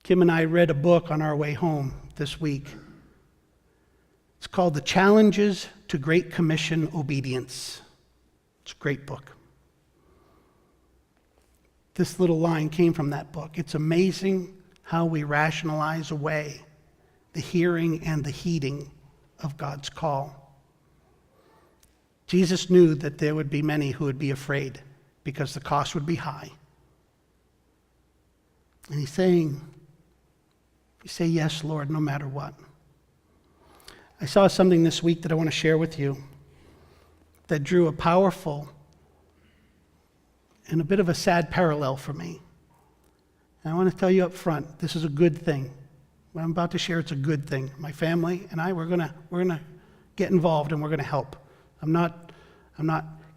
Kim and I read a book on our way home this week. It's called The Challenges to Great Commission Obedience. It's a great book. This little line came from that book. It's amazing how we rationalize away the hearing and the heeding of God's call. Jesus knew that there would be many who would be afraid because the cost would be high. And he's saying, you say yes, Lord, no matter what. I saw something this week that I want to share with you that drew a powerful and a bit of a sad parallel for me. And I want to tell you up front, this is a good thing. What I'm about to share, it's a good thing. My family and I, we're gonna get involved and we're gonna help. I'm not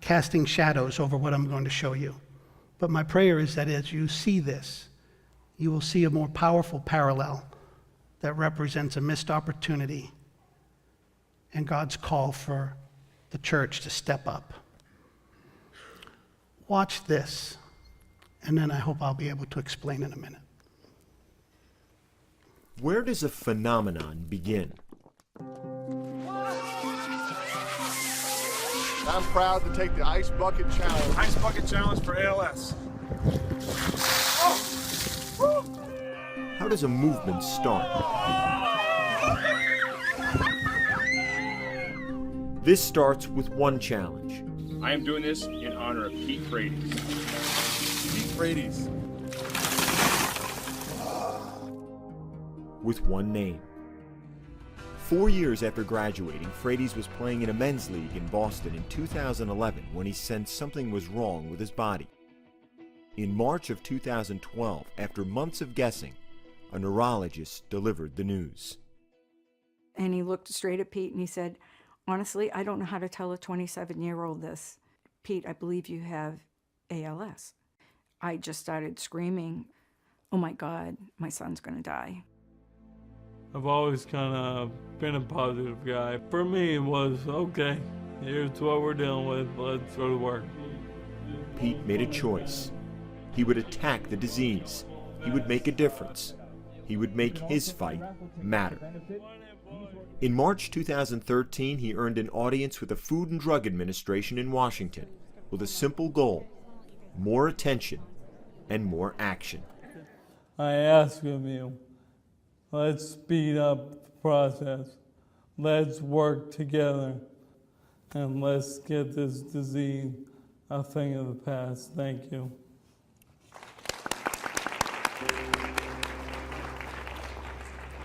casting shadows over what I'm going to show you. But my prayer is that as you see this, you will see a more powerful parallel that represents a missed opportunity and God's call for the church to step up. Watch this, and then I hope I'll be able to explain in a minute. Where does a phenomenon begin? I'm proud to take the Ice Bucket Challenge. Ice Bucket Challenge for ALS. How does a movement start? This starts with one challenge. I am doing this in honor of Pete Frates. Pete Frates. With one name. 4 years after graduating, Frates was playing in a men's league in Boston in 2011 when he sensed something was wrong with his body. In March of 2012, after months of guessing, a neurologist delivered the news. And he looked straight at Pete and he said, honestly, I don't know how to tell a 27-year-old this. Pete, I believe you have ALS. I just started screaming, oh my God, my son's gonna die. I've always kind of been a positive guy. For me, it was, okay, here's what we're dealing with, let's go to work. Pete made a choice. He would attack the disease. He would make a difference. He would make his fight matter. In March 2013, he earned an audience with the Food and Drug Administration in Washington with a simple goal: more attention and more action. I ask of you, let's speed up the process. Let's work together and let's get this disease a thing of the past. Thank you.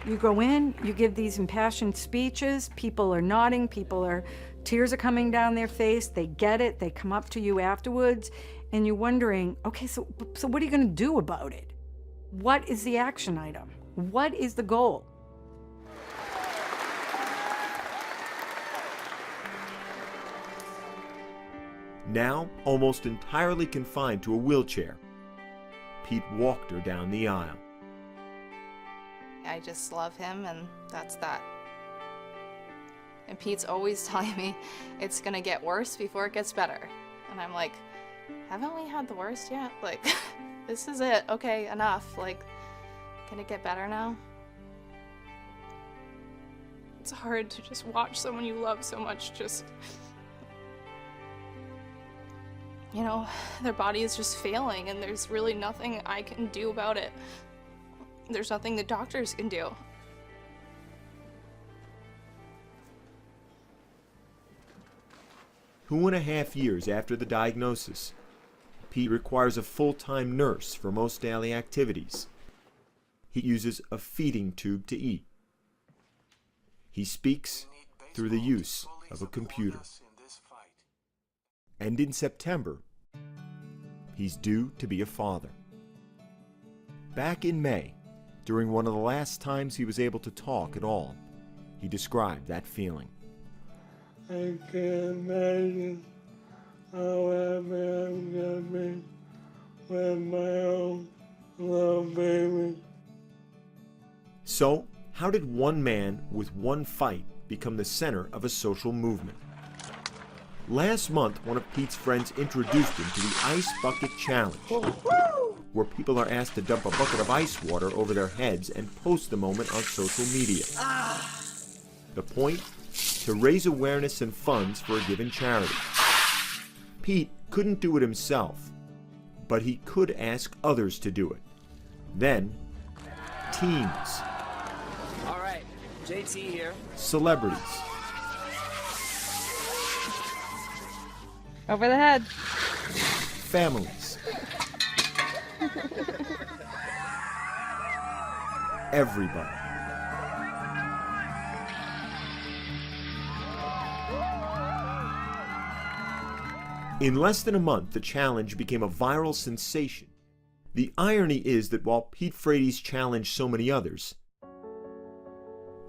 You go in, you give these impassioned speeches, people are nodding, tears are coming down their face, they get it, they come up to you afterwards, and you're wondering, okay, so what are you gonna do about it? What is the action item? What is the goal? Now, almost entirely confined to a wheelchair, Pete walked her down the aisle. I just love him, and that's that. And Pete's always telling me it's gonna get worse before it gets better. And I'm like, haven't we had the worst yet? Like, this is it. Okay, enough. Like, can it get better now? It's hard to just watch someone you love so much just, you know, their body is just failing, and there's really nothing I can do about it. There's nothing the doctors can do. Two and a half years after the diagnosis, Pete requires a full-time nurse for most daily activities. He uses a feeding tube to eat. He speaks through the use of a computer. And in September, he's due to be a father. Back in May, during one of the last times he was able to talk at all, he described that feeling. I can't imagine how happy I'm gonna be with my own little baby. So, how did one man with one fight become the center of a social movement? Last month, one of Pete's friends introduced him to the Ice Bucket Challenge. where people are asked to dump a bucket of ice water over their heads and post the moment on social media. The point? To raise awareness and funds for a given charity. Pete couldn't do it himself, but he could ask others to do it. Then, teams. All right, JT here. Celebrities. Over the head. Families. Everybody. In less than a month, the challenge became a viral sensation. The irony is that while Pete Frates challenged so many others,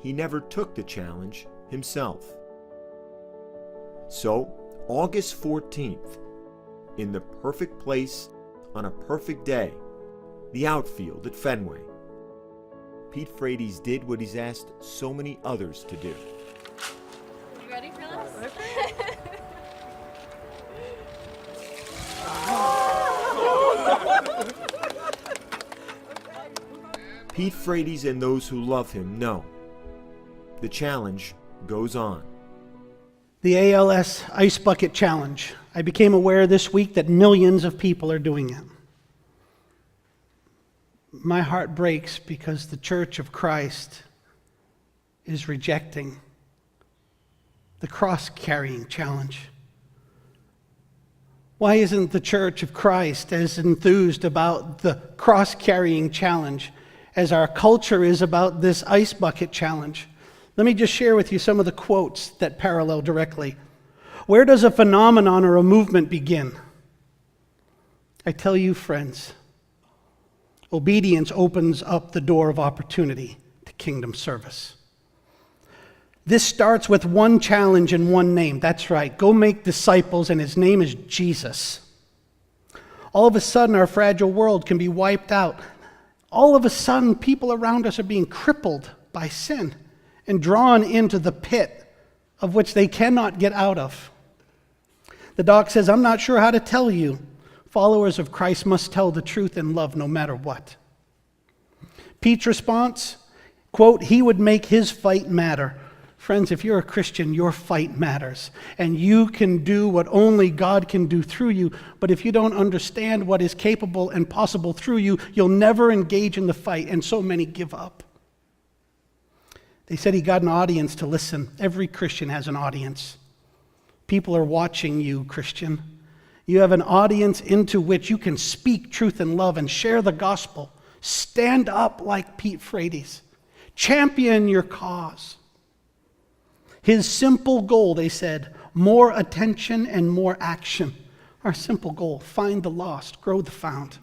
he never took the challenge himself. So, August 14th, in the perfect place, on a perfect day, the outfield at Fenway, Pete Frates did what he's asked so many others to do. You ready for this? Pete Frates and those who love him know the challenge goes on. The ALS Ice Bucket Challenge. I became aware this week that millions of people are doing it. My heart breaks because the Church of Christ is rejecting the cross-carrying challenge. Why isn't the Church of Christ as enthused about the cross-carrying challenge as our culture is about this ice bucket challenge? Let me just share with you some of the quotes that parallel directly. Where does a phenomenon or a movement begin? I tell you, friends, obedience opens up the door of opportunity to kingdom service. This starts with one challenge and one name. That's right. Go make disciples, and his name is Jesus. All of a sudden, our fragile world can be wiped out. All of a sudden, people around us are being crippled by sin and drawn into the pit of which they cannot get out of. The doc says, I'm not sure how to tell you. Followers of Christ must tell the truth in love no matter what. Pete's response, quote, he would make his fight matter. Friends, if you're a Christian, your fight matters. And you can do what only God can do through you. But if you don't understand what is capable and possible through you, you'll never engage in the fight. And so many give up. They said he got an audience to listen. Every Christian has an audience. People are watching you, Christian. You have an audience into which you can speak truth and love and share the gospel. Stand up like Pete Frates. Champion your cause. His simple goal, they said, more attention and more action. Our simple goal, find the lost, grow the found.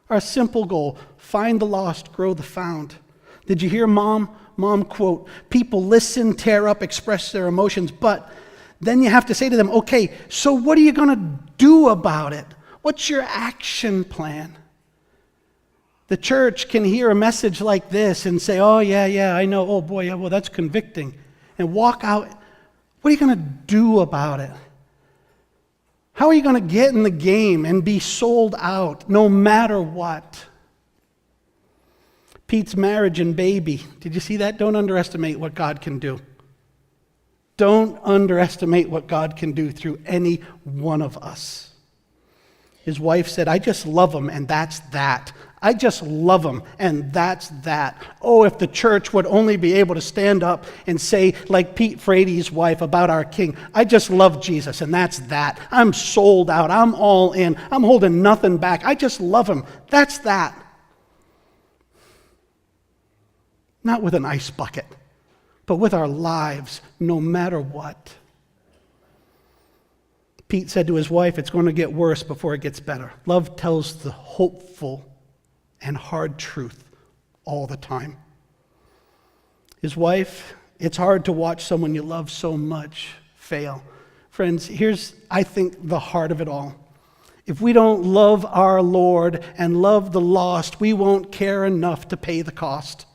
Our simple goal, find the lost, grow the found. Did you hear Mom? Mom, quote, people listen, tear up, express their emotions, but then you have to say to them, okay, so what are you going to do about it? What's your action plan? The church can hear a message like this and say, oh, yeah, I know. Oh, boy, yeah, well, that's convicting. And walk out. What are you going to do about it? How are you going to get in the game and be sold out no matter what? Pete's marriage and baby. Did you see that? Don't underestimate what God can do. Don't underestimate what God can do through any one of us. His wife said, I just love him, and that's that. I just love him, and that's that. Oh, if the church would only be able to stand up and say, like Pete Frates' wife about our king, I just love Jesus, and that's that. I'm sold out. I'm all in. I'm holding nothing back. I just love him. That's that. Not with an ice bucket, but with our lives, no matter what. Pete said to his wife, it's going to get worse before it gets better. Love tells the hopeful and hard truth all the time. His wife, it's hard to watch someone you love so much fail. Friends, here's, I think, the heart of it all. If we don't love our Lord and love the lost, we won't care enough to pay the cost.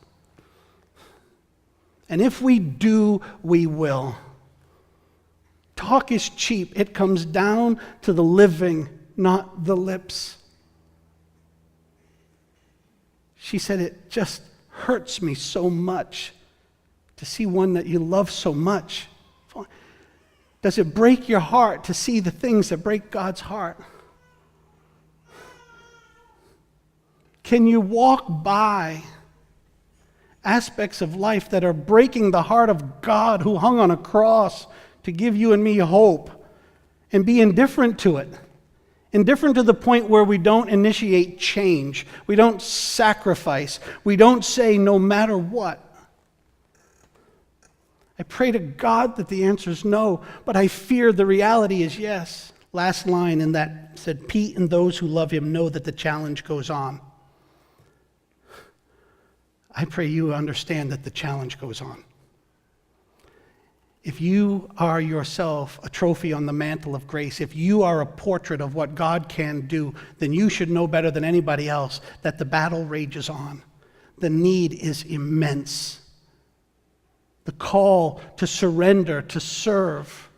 And if we do, we will. Talk is cheap. It comes down to the living, not the lips. She said, it just hurts me so much to see one that you love so much. Does it break your heart to see the things that break God's heart? Can you walk by aspects of life that are breaking the heart of God who hung on a cross to give you and me hope and be indifferent to it? Indifferent to the point where we don't initiate change. We don't sacrifice. We don't say no matter what. I pray to God that the answer is no, but I fear the reality is yes. Last line in that said, Pete and those who love him know that the challenge goes on. I pray you understand that the challenge goes on. If you are yourself a trophy on the mantle of grace, if you are a portrait of what God can do, then you should know better than anybody else that the battle rages on. The need is immense. The call to surrender, to serve,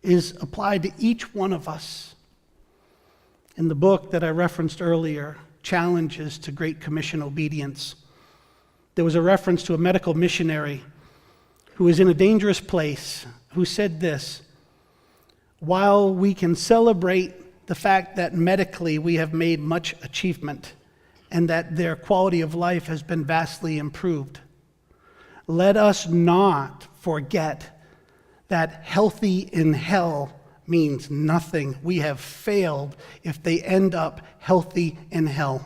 is applied to each one of us. In the book that I referenced earlier, Challenges to Great Commission Obedience, there was a reference to a medical missionary who is in a dangerous place, who said this: while we can celebrate the fact that medically we have made much achievement and that their quality of life has been vastly improved, let us not forget that healthy in hell means nothing. We have failed if they end up healthy in hell.